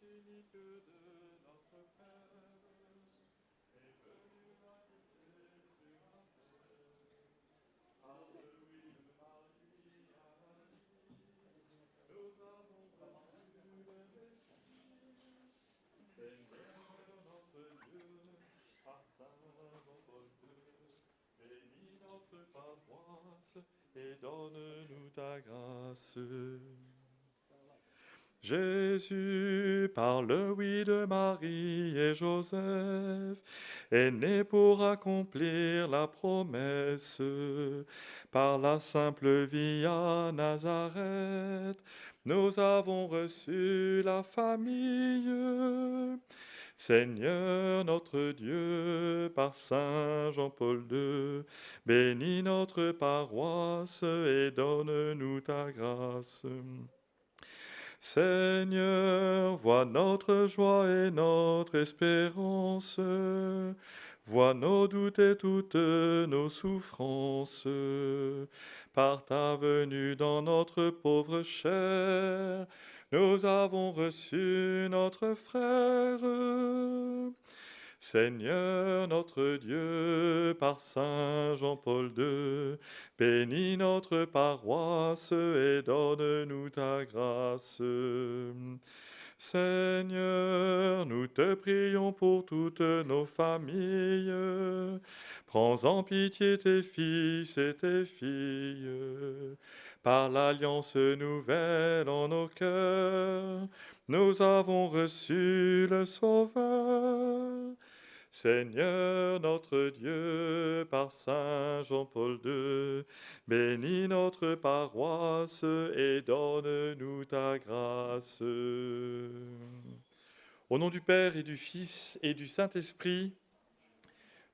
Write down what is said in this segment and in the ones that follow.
unique de notre Père, est venu habiter sur la terre. Par le oui de Marie à Marie, nous avons reçu le Messie. Seigneur notre Dieu, par Saint Jean-Paul II, bénis notre paroisse et donne-nous ta grâce. Jésus, par le oui de Marie et Joseph, est né pour accomplir la promesse. Par la simple vie à Nazareth, nous avons reçu la famille. Seigneur notre Dieu, par Saint Jean-Paul II, bénis notre paroisse et donne-nous ta grâce. Seigneur, vois notre joie et notre espérance, vois nos doutes et toutes nos souffrances. Par ta venue dans notre pauvre chair, nous avons reçu notre frère. Seigneur notre Dieu, par Saint Jean-Paul II, bénis notre paroisse et donne-nous ta grâce. Seigneur, nous te prions pour toutes nos familles. Prends en pitié tes fils et tes filles. Par l'alliance nouvelle en nos cœurs, nous avons reçu le Sauveur. Seigneur notre Dieu, par Saint Jean-Paul II, bénis notre paroisse et donne-nous ta grâce. Au nom du Père et du Fils et du Saint-Esprit,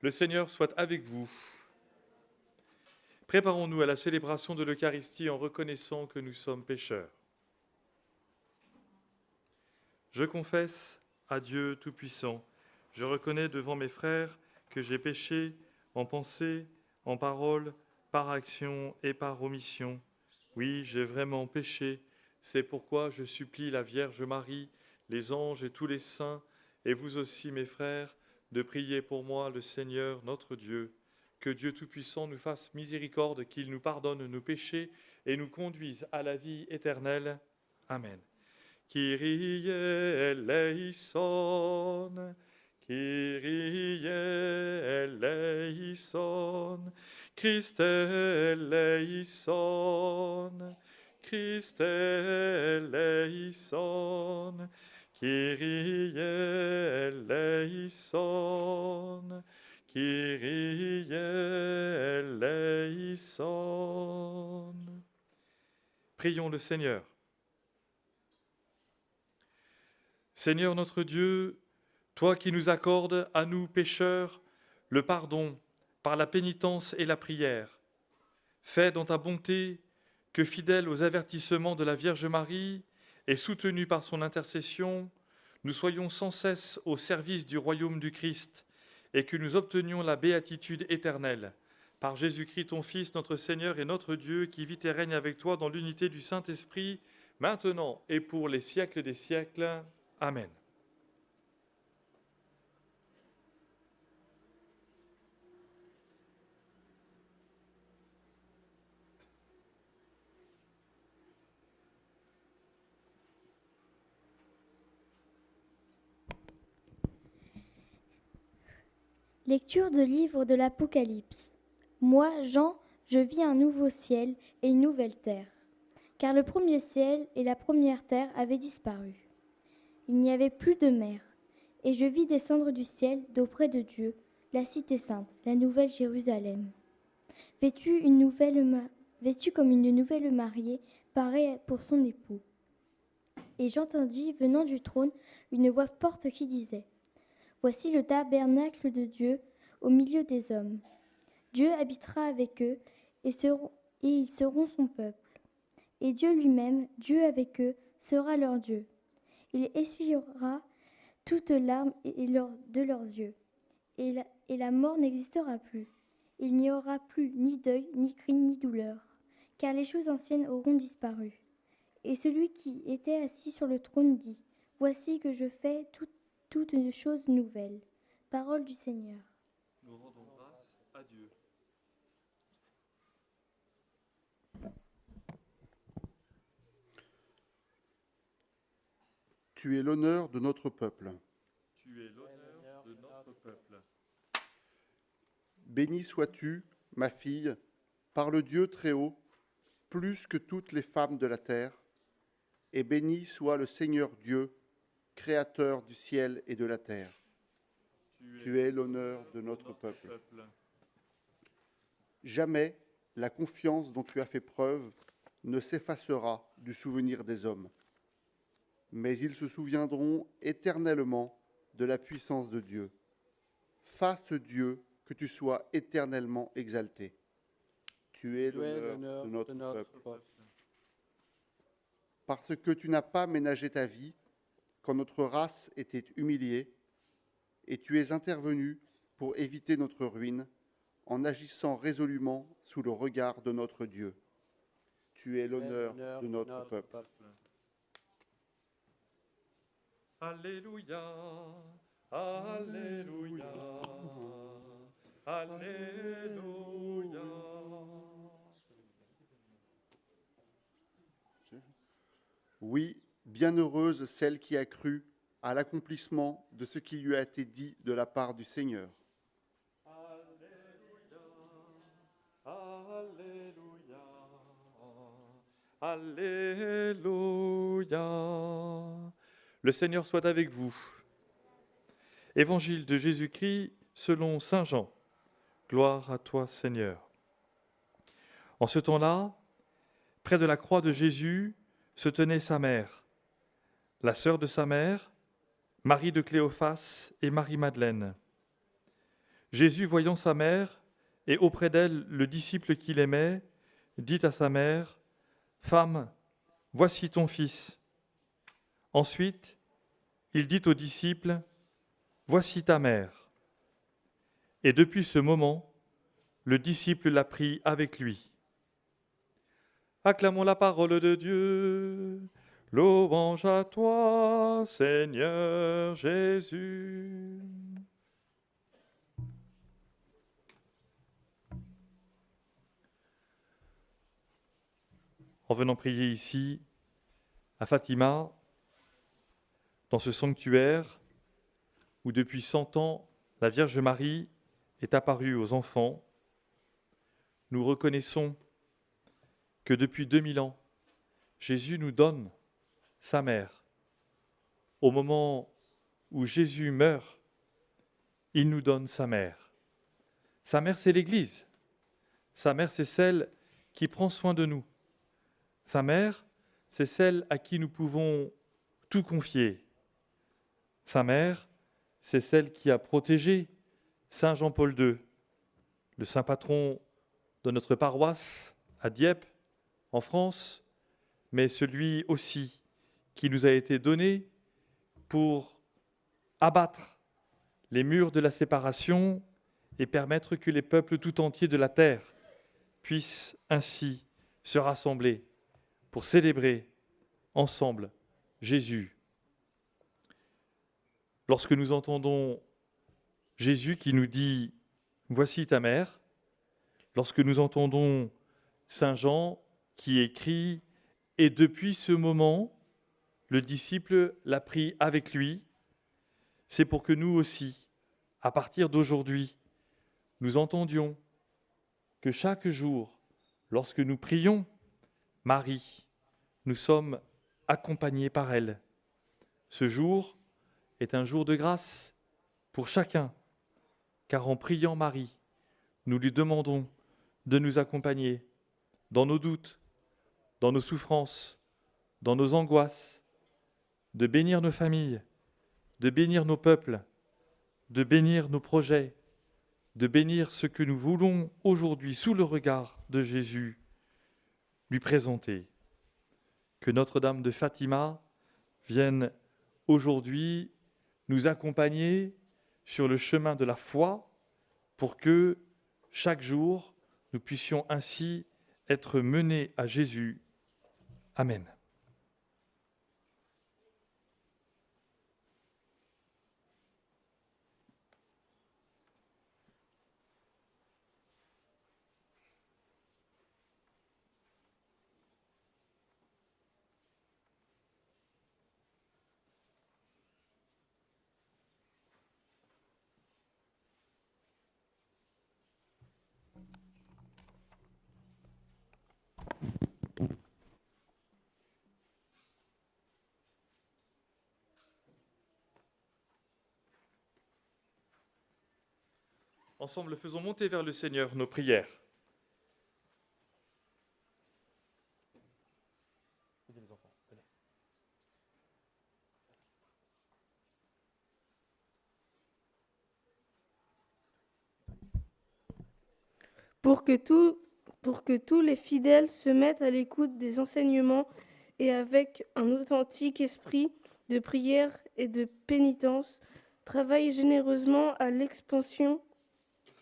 le Seigneur soit avec vous. Préparons-nous à la célébration de l'Eucharistie en reconnaissant que nous sommes pécheurs. Je confesse à Dieu Tout-Puissant, je reconnais devant mes frères que j'ai péché en pensée, en parole, par action et par omission. Oui, j'ai vraiment péché. C'est pourquoi je supplie la Vierge Marie, les anges et tous les saints, et vous aussi, mes frères, de prier pour moi le Seigneur notre Dieu. Que Dieu Tout-Puissant nous fasse miséricorde, qu'il nous pardonne nos péchés et nous conduise à la vie éternelle. Amen. Kyrie eleison, Kyrie eleison, Christe eleison, Christe eleison, Kyrie eleison, Kyrie eleison. Prions le Seigneur. Seigneur notre Dieu, toi qui nous accordes à nous pécheurs le pardon par la pénitence et la prière, fais dans ta bonté que, fidèles aux avertissements de la Vierge Marie et soutenus par son intercession, nous soyons sans cesse au service du royaume du Christ et que nous obtenions la béatitude éternelle. Par Jésus-Christ, ton Fils, notre Seigneur et notre Dieu, qui vit et règne avec toi dans l'unité du Saint-Esprit, maintenant et pour les siècles des siècles. Amen. Lecture de livre de l'Apocalypse. Moi, Jean, je vis un nouveau ciel et une nouvelle terre, car le premier ciel et la première terre avaient disparu. Il n'y avait plus de mer, et je vis descendre du ciel, d'auprès de Dieu, la cité sainte, la nouvelle Jérusalem, vêtue comme une nouvelle mariée, parée pour son époux. Et j'entendis, venant du trône, une voix forte qui disait : Voici le tabernacle de Dieu au milieu des hommes. Dieu habitera avec eux et ils seront son peuple. Et Dieu lui-même, Dieu avec eux, sera leur Dieu. Il essuiera toute larme de leurs yeux. Et la mort n'existera plus. Il n'y aura plus ni deuil, ni cri, ni douleur, car les choses anciennes auront disparu. Et celui qui était assis sur le trône dit : Voici que je fais toute une chose nouvelle. Parole du Seigneur. Nous rendons grâce à Dieu. Tu es l'honneur de notre peuple. Tu es l'honneur de notre peuple. Béni sois-tu, ma fille, par le Dieu très haut, plus que toutes les femmes de la terre, et béni soit le Seigneur Dieu, créateur du ciel et de la terre. Tu es l'honneur de notre peuple. Jamais la confiance dont tu as fait preuve ne s'effacera du souvenir des hommes. Mais ils se souviendront éternellement de la puissance de Dieu. Fasse Dieu que tu sois éternellement exalté. Tu es l'honneur de notre peuple. Parce que tu n'as pas ménagé ta vie quand notre race était humiliée, et tu es intervenu pour éviter notre ruine en agissant résolument sous le regard de notre Dieu. Tu es l'honneur de notre peuple. Alléluia, Alléluia, Alléluia. Oui, bienheureuse celle qui a cru à l'accomplissement de ce qui lui a été dit de la part du Seigneur. Alléluia, Alléluia. Le Seigneur soit avec vous. Évangile de Jésus-Christ selon saint Jean. Gloire à toi, Seigneur. En ce temps-là, près de la croix de Jésus, se tenait sa mère, la sœur de sa mère, Marie de Cléophas et Marie-Madeleine. Jésus, voyant sa mère et auprès d'elle le disciple qu'il aimait, dit à sa mère, « Femme, voici ton fils. » Ensuite, il dit au disciple, « Voici ta mère. » Et depuis ce moment, le disciple l'a pris avec lui. Acclamons la parole de Dieu. Louange à toi, Seigneur Jésus. En venant prier ici, à Fatima, dans ce sanctuaire où depuis 100 ans, la Vierge Marie est apparue aux enfants, nous reconnaissons que depuis 2000 ans, Jésus nous donne sa mère. Au moment où Jésus meurt, il nous donne sa mère. Sa mère, c'est l'Église. Sa mère, c'est celle qui prend soin de nous. Sa mère, c'est celle à qui nous pouvons tout confier. Sa mère, c'est celle qui a protégé Saint Jean-Paul II, le saint patron de notre paroisse à Dieppe, en France, mais celui aussi qui nous a été donné pour abattre les murs de la séparation et permettre que les peuples tout entiers de la terre puissent ainsi se rassembler pour célébrer ensemble Jésus. Lorsque nous entendons Jésus qui nous dit « Voici ta mère », lorsque nous entendons Saint Jean qui écrit « Et depuis ce moment, le disciple l'a pris avec lui », c'est pour que nous aussi, à partir d'aujourd'hui, nous entendions que chaque jour, lorsque nous prions Marie, nous sommes accompagnés par elle. Ce jour est un jour de grâce pour chacun, car en priant Marie, nous lui demandons de nous accompagner dans nos doutes, dans nos souffrances, dans nos angoisses, de bénir nos familles, de bénir nos peuples, de bénir nos projets, de bénir ce que nous voulons aujourd'hui, sous le regard de Jésus, lui présenter. Que Notre-Dame de Fatima vienne aujourd'hui nous accompagner sur le chemin de la foi pour que chaque jour, nous puissions ainsi être menés à Jésus. Amen. Ensemble, faisons monter vers le Seigneur nos prières. pour que, pour que tous les fidèles se mettent à l'écoute des enseignements et avec un authentique esprit de prière et de pénitence, travaillent généreusement à l'expansion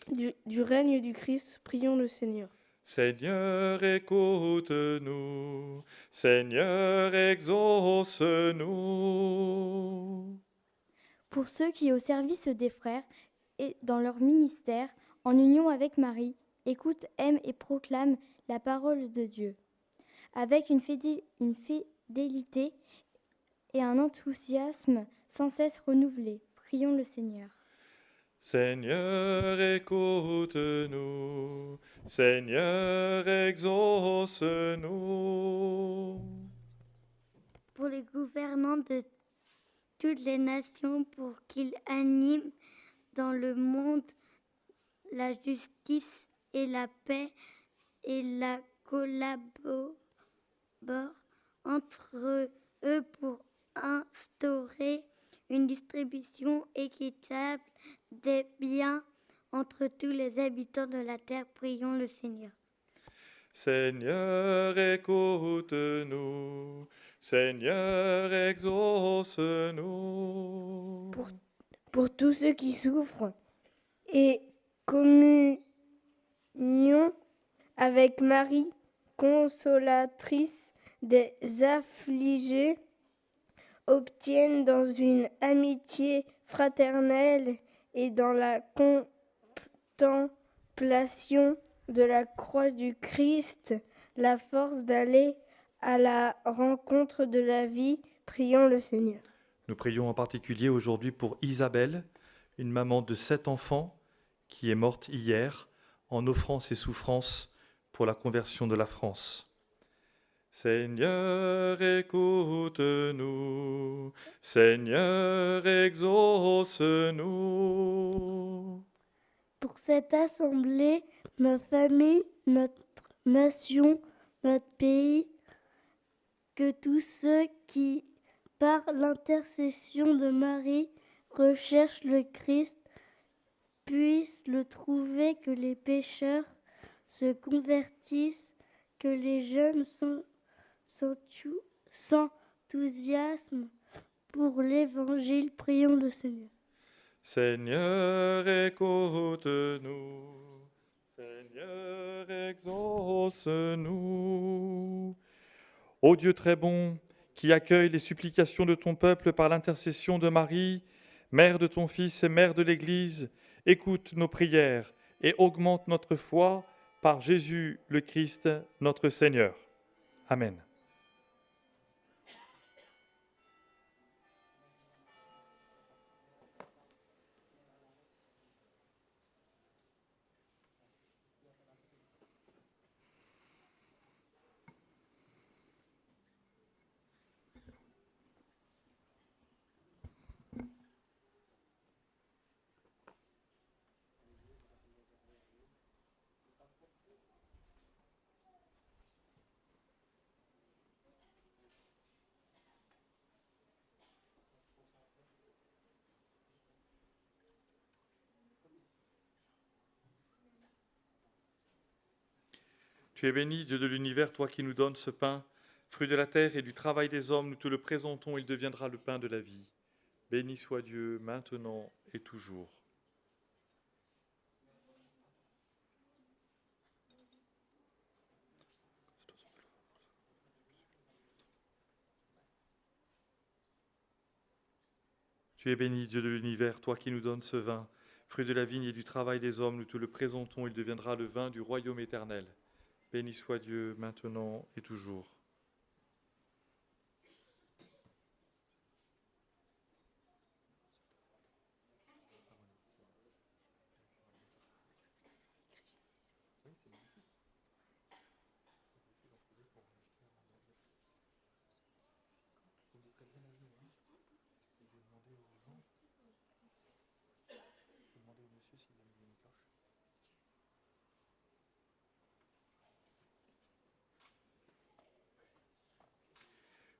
du règne du Christ. Prions le Seigneur. Seigneur, écoute-nous. Seigneur, exauce-nous. Pour ceux qui, au service des frères et dans leur ministère, en union avec Marie, écoutent, aiment et proclament la parole de Dieu, avec une fidélité et un enthousiasme sans cesse renouvelés. Prions le Seigneur. Seigneur, écoute-nous. Seigneur, exauce-nous. Pour les gouvernants de toutes les nations, pour qu'ils animent dans le monde la justice et la paix et la collaborent entre eux pour instaurer une distribution équitable des biens entre tous les habitants de la terre. Prions le Seigneur. Seigneur, écoute-nous. Seigneur, exauce-nous. Pour tous ceux qui souffrent et communion avec Marie, consolatrice des affligés, obtiennent dans une amitié fraternelle et dans la contemplation de la croix du Christ la force d'aller à la rencontre de la vie. Prions le Seigneur. Nous prions en particulier aujourd'hui pour Isabelle, une maman de 7 enfants qui est morte hier en offrant ses souffrances pour la conversion de la France. Seigneur, écoute-nous. Seigneur, exauce-nous. Pour cette assemblée, notre famille, notre nation, notre pays, que tous ceux qui, par l'intercession de Marie, recherchent le Christ, puissent le trouver, que les pécheurs se convertissent, que les jeunes s'enthousiasment pour l'Évangile. Prions le Seigneur. Seigneur, écoute-nous. Seigneur, exauce-nous. Ô Dieu très bon, qui accueille les supplications de ton peuple par l'intercession de Marie, mère de ton Fils et mère de l'Église, écoute nos prières et augmente notre foi par Jésus le Christ, notre Seigneur. Amen. Tu es béni, Dieu de l'univers, toi qui nous donnes ce pain, fruit de la terre et du travail des hommes, nous te le présentons, il deviendra le pain de la vie. Béni soit Dieu, maintenant et toujours. Tu es béni, Dieu de l'univers, toi qui nous donnes ce vin, fruit de la vigne et du travail des hommes, nous te le présentons, il deviendra le vin du royaume éternel. Béni soit Dieu, maintenant et toujours.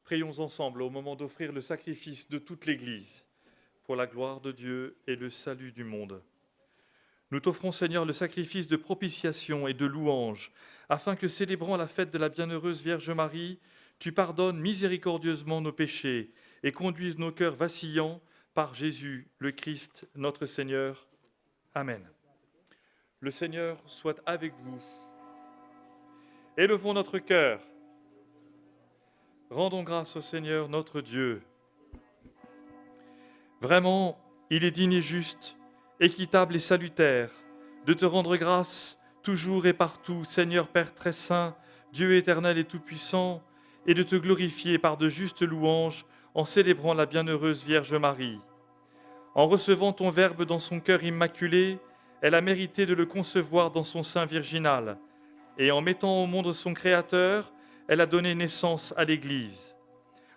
Prions ensemble au moment d'offrir le sacrifice de toute l'Église pour la gloire de Dieu et le salut du monde. Nous t'offrons, Seigneur, le sacrifice de propitiation et de louange, afin que, célébrant la fête de la bienheureuse Vierge Marie, tu pardonnes miséricordieusement nos péchés et conduises nos cœurs vacillants par Jésus, le Christ, notre Seigneur. Amen. Le Seigneur soit avec vous. Élevons notre cœur. Rendons grâce au Seigneur notre Dieu. Vraiment, il est digne et juste, équitable et salutaire, de te rendre grâce toujours et partout, Seigneur Père très saint, Dieu éternel et tout-puissant, et de te glorifier par de justes louanges en célébrant la bienheureuse Vierge Marie. En recevant ton Verbe dans son cœur immaculé, elle a mérité de le concevoir dans son sein virginal, et en mettant au monde son Créateur, elle a donné naissance à l'Église.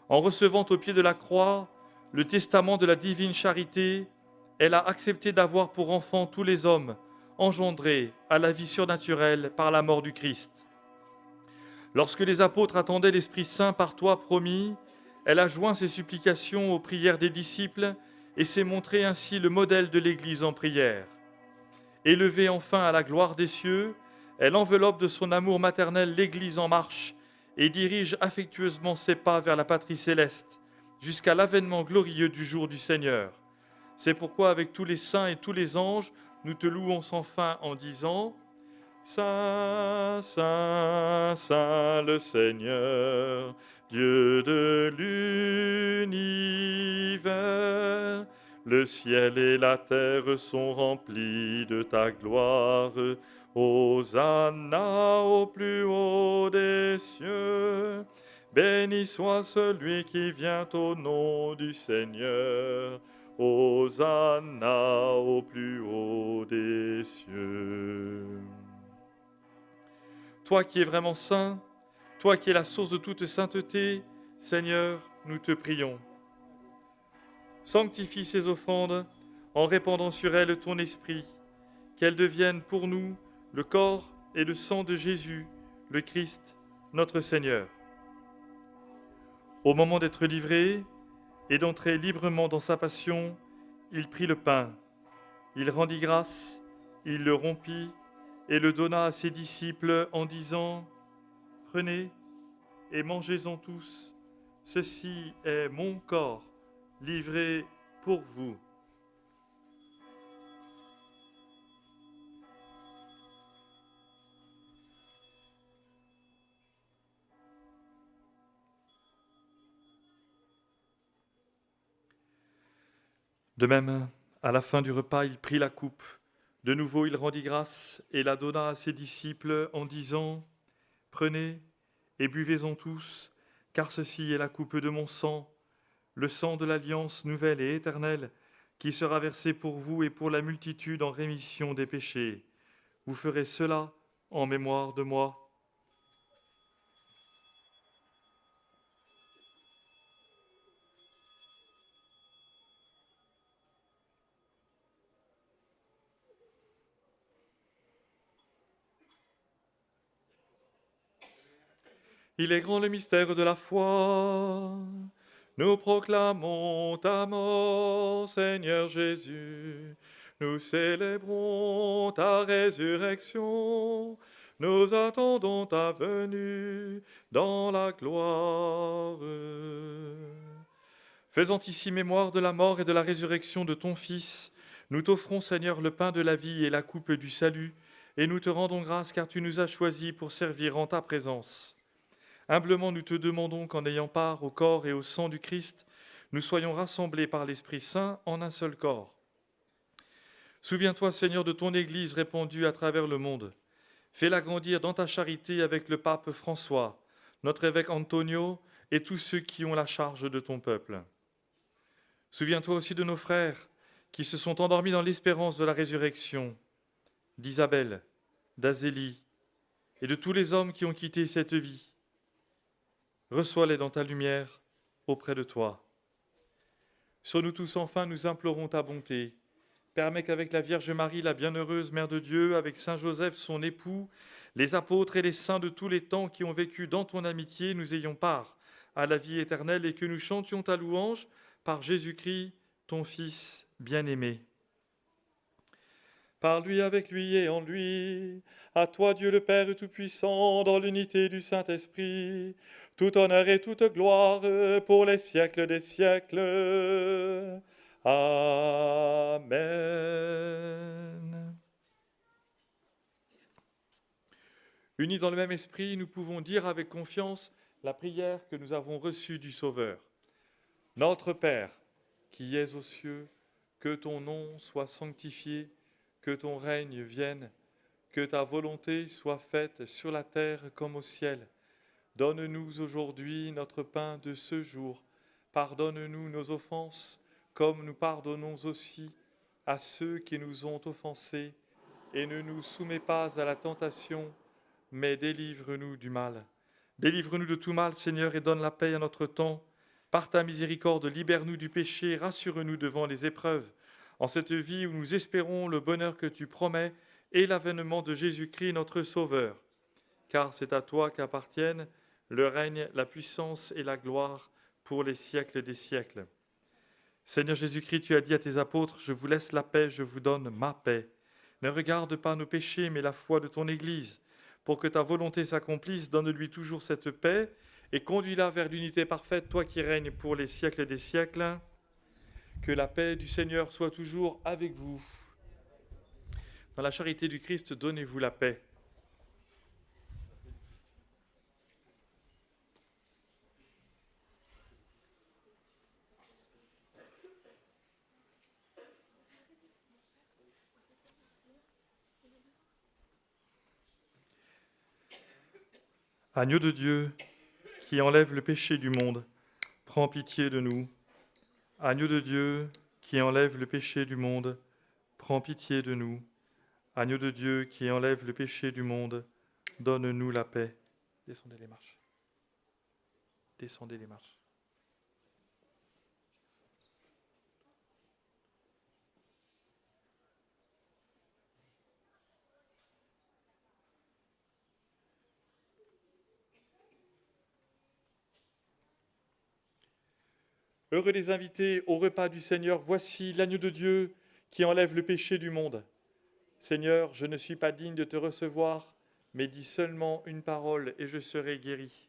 En recevant au pied de la croix le testament de la divine charité, elle a accepté d'avoir pour enfants tous les hommes, engendrés à la vie surnaturelle par la mort du Christ. Lorsque les apôtres attendaient l'Esprit Saint par toi promis, elle a joint ses supplications aux prières des disciples et s'est montrée ainsi le modèle de l'Église en prière. Élevée enfin à la gloire des cieux, elle enveloppe de son amour maternel l'Église en marche et dirige affectueusement ses pas vers la patrie céleste, jusqu'à l'avènement glorieux du jour du Seigneur. C'est pourquoi, avec tous les saints et tous les anges, nous te louons sans fin en disant « Saint, Saint, Saint le Seigneur, Dieu de l'univers, le ciel et la terre sont remplis de ta gloire. Hosanna au plus haut des cieux. Béni soit celui qui vient au nom du Seigneur. Hosanna au plus haut des cieux. » Toi qui es vraiment saint, toi qui es la source de toute sainteté, Seigneur, nous te prions. Sanctifie ces offrandes en répandant sur elles ton esprit, qu'elles deviennent pour nous le corps et le sang de Jésus, le Christ, notre Seigneur. Au moment d'être livré et d'entrer librement dans sa passion, il prit le pain, il rendit grâce, il le rompit et le donna à ses disciples en disant « Prenez et mangez-en tous, ceci est mon corps livré pour vous. » De même, à la fin du repas, il prit la coupe. De nouveau, il rendit grâce et la donna à ses disciples en disant « Prenez et buvez-en tous, car ceci est la coupe de mon sang, le sang de l'alliance nouvelle et éternelle, qui sera versé pour vous et pour la multitude en rémission des péchés. Vous ferez cela en mémoire de moi. » Il est grand le mystère de la foi. Nous proclamons ta mort, Seigneur Jésus. Nous célébrons ta résurrection. Nous attendons ta venue dans la gloire. Faisant ici mémoire de la mort et de la résurrection de ton Fils, nous t'offrons, Seigneur, le pain de la vie et la coupe du salut, et nous te rendons grâce car tu nous as choisis pour servir en ta présence. Humblement, nous te demandons qu'en ayant part au corps et au sang du Christ, nous soyons rassemblés par l'Esprit Saint en un seul corps. Souviens-toi, Seigneur, de ton Église répandue à travers le monde. Fais-la grandir dans ta charité avec le pape François, notre évêque Antonio et tous ceux qui ont la charge de ton peuple. Souviens-toi aussi de nos frères qui se sont endormis dans l'espérance de la résurrection, d'Isabelle, d'Azélie et de tous les hommes qui ont quitté cette vie. Reçois-les dans ta lumière auprès de toi. Sur nous tous enfin, nous implorons ta bonté. Permets qu'avec la Vierge Marie, la bienheureuse Mère de Dieu, avec Saint Joseph, son époux, les apôtres et les saints de tous les temps qui ont vécu dans ton amitié, nous ayons part à la vie éternelle et que nous chantions ta louange par Jésus-Christ, ton Fils bien-aimé. Par lui, avec lui et en lui, à toi Dieu le Père Tout-Puissant, dans l'unité du Saint-Esprit, tout honneur et toute gloire pour les siècles des siècles. Amen. Unis dans le même esprit, nous pouvons dire avec confiance la prière que nous avons reçue du Sauveur. Notre Père, qui es aux cieux, que ton nom soit sanctifié, que ton règne vienne, que ta volonté soit faite sur la terre comme au ciel. Donne-nous aujourd'hui notre pain de ce jour. Pardonne-nous nos offenses, comme nous pardonnons aussi à ceux qui nous ont offensés. Et ne nous soumets pas à la tentation, mais délivre-nous du mal. Délivre-nous de tout mal, Seigneur, et donne la paix à notre temps. Par ta miséricorde, libère-nous du péché, rassure-nous devant les épreuves. En cette vie où nous espérons le bonheur que tu promets et l'avènement de Jésus-Christ, notre Sauveur. Car c'est à toi qu'appartiennent le règne, la puissance et la gloire pour les siècles des siècles. Seigneur Jésus-Christ, tu as dit à tes apôtres, « Je vous laisse la paix, je vous donne ma paix. Ne regarde pas nos péchés, mais la foi de ton Église. Pour que ta volonté s'accomplisse, donne-lui toujours cette paix et conduis-la vers l'unité parfaite, toi qui règnes pour les siècles des siècles. » Que la paix du Seigneur soit toujours avec vous. Dans la charité du Christ, donnez-vous la paix. Agneau de Dieu, qui enlève le péché du monde, prends pitié de nous. Agneau de Dieu, qui enlève le péché du monde, prends pitié de nous. Agneau de Dieu, qui enlève le péché du monde, donne-nous la paix. Descendez les marches. Descendez les marches. Heureux les invités au repas du Seigneur, voici l'agneau de Dieu qui enlève le péché du monde. Seigneur, je ne suis pas digne de te recevoir, mais dis seulement une parole et je serai guéri.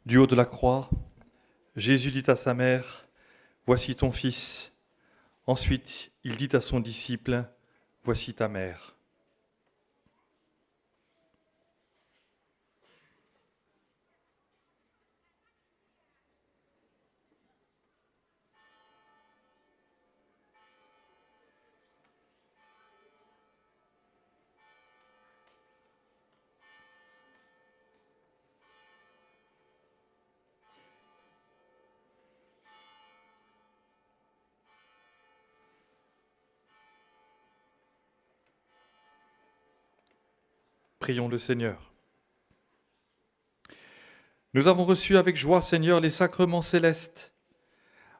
Du haut de la croix, Jésus dit à sa mère, « Voici ton fils ». Ensuite, il dit à son disciple, « Voici ta mère ». Prions le Seigneur. Nous avons reçu avec joie, Seigneur, les sacrements célestes.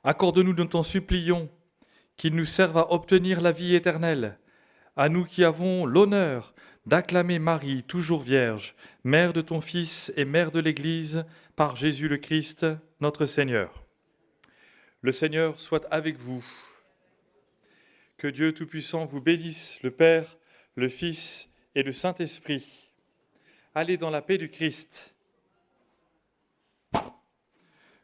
Accorde-nous, nous t'en supplions, qu'ils nous servent à obtenir la vie éternelle, à nous qui avons l'honneur d'acclamer Marie, toujours vierge, mère de ton Fils et mère de l'Église, par Jésus le Christ, notre Seigneur. Le Seigneur soit avec vous. Que Dieu Tout-Puissant vous bénisse, le Père, le Fils et le Saint-Esprit. Allez dans la paix du Christ.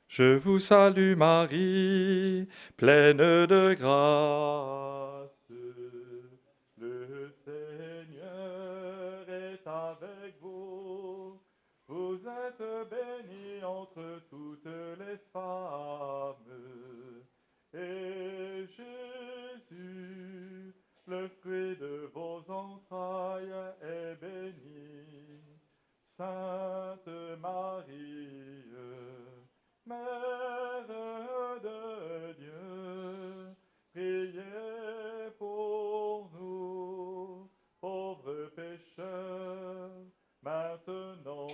Je vous salue Marie, pleine de grâce. Le Seigneur est avec vous. Vous êtes bénie entre toutes les femmes. Et Jésus, le fruit de vos entrailles, est béni. Sainte Marie, Mère de Dieu, priez pour nous, pauvres pécheurs, maintenant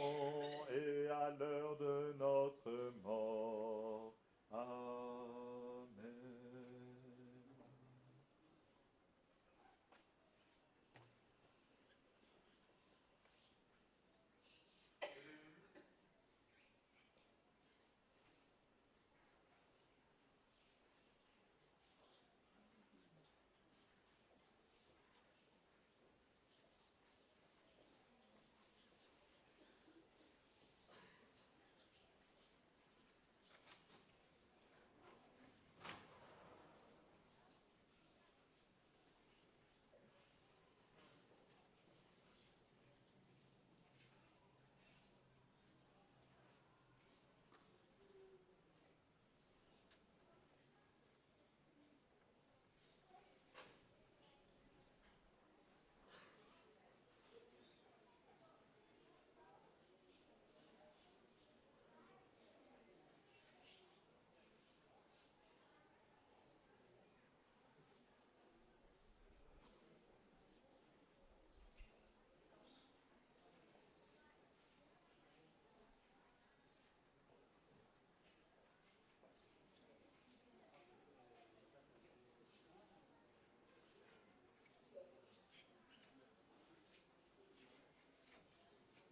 et à l'heure de notre mort.